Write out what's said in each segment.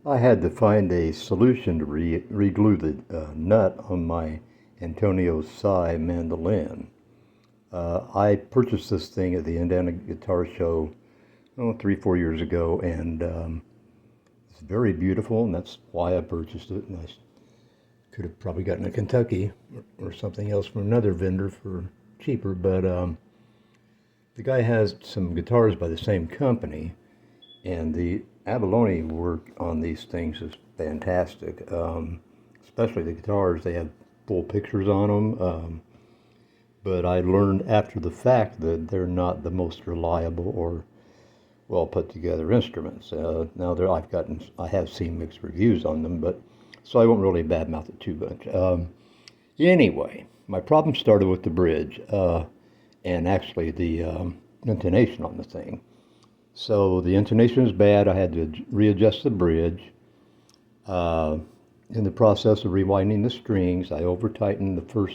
I had to find a solution to re-glue the nut on my Antonio Sai mandolin. I purchased this thing at the Indiana Guitar Show, 3, 4 years ago, and it's very beautiful, and that's why I purchased it. And I could have probably gotten it in Kentucky or something else from another vendor for cheaper, but the guy has some guitars by the same company, and the abalone work on these things is fantastic. Especially the guitars, they have full pictures on them. But I learned after the fact that they're not the most reliable or well put together instruments. Now I have seen mixed reviews on them, but so I won't really badmouth it too much. Anyway, my problem started with the bridge and actually the intonation on the thing. So the intonation was bad. I had to readjust the bridge. In the process of rewinding the strings, I over-tightened the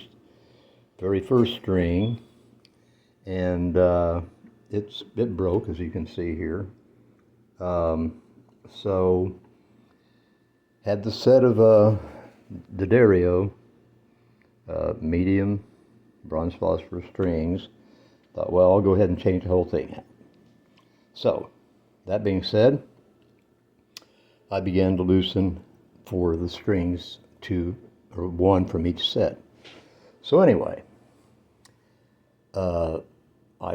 very first string, and it broke, as you can see here. So had the set of D'Addario medium bronze phosphorus strings. Thought, well, I'll go ahead and change the whole thing out. So, that being said, I began to loosen 4 of the strings, 2 or 1 from each set. So anyway, I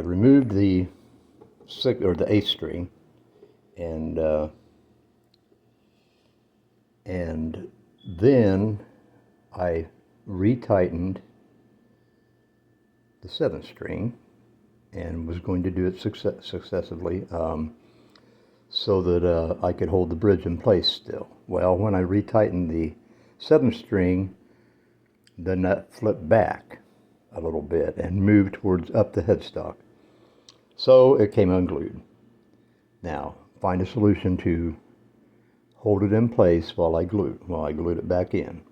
removed the 8th string, and then I retightened the 7th string, and was going to do it successively so that I could hold the bridge in place still. Well, when I retightened the 7th string, the nut flipped back a little bit and moved towards up the headstock. So it came unglued. Now, find a solution to hold it in place while I glued it back in,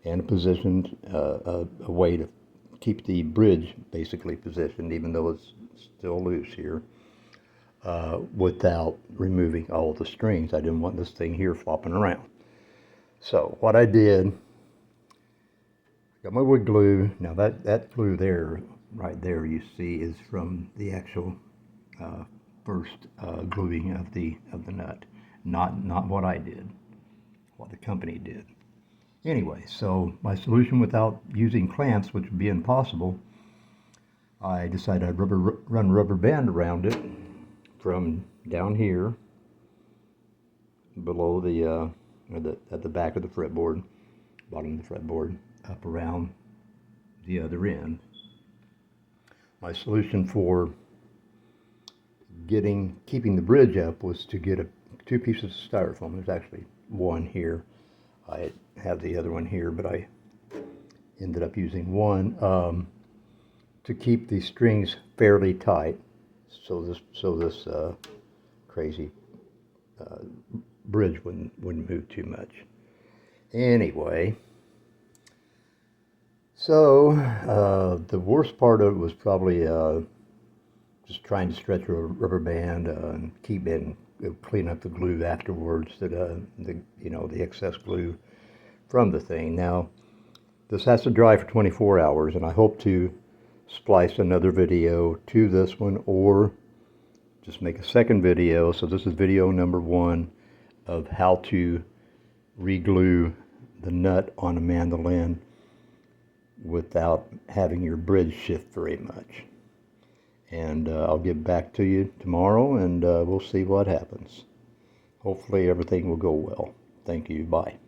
and positioned a way to keep the bridge basically positioned, even though it's still loose here, without removing all the strings. I didn't want this thing here flopping around. So what I did, got my wood glue. Now that glue there, right there, you see, is from the actual first gluing of the nut, not what I did, what the company did. Anyway, so my solution, without using clamps, which would be impossible, I decided I'd run a rubber band around it from down here, below at the back of the fretboard, bottom of the fretboard, up around the other end. My solution for keeping the bridge up was to get 2 pieces of styrofoam. There's actually one here. I have the other one here, but I ended up using one to keep the strings fairly tight, so this crazy bridge wouldn't move too much. Anyway, so the worst part of it was probably just trying to stretch a rubber band and keep it and clean up the glue afterwards, the excess glue from the thing. Now, this has to dry for 24 hours, and I hope to splice another video to this one, or just make a second video. So this is video number 1 of how to reglue the nut on a mandolin without having your bridge shift very much. And I'll get back to you tomorrow, and we'll see what happens. Hopefully everything will go well. Thank you. Bye.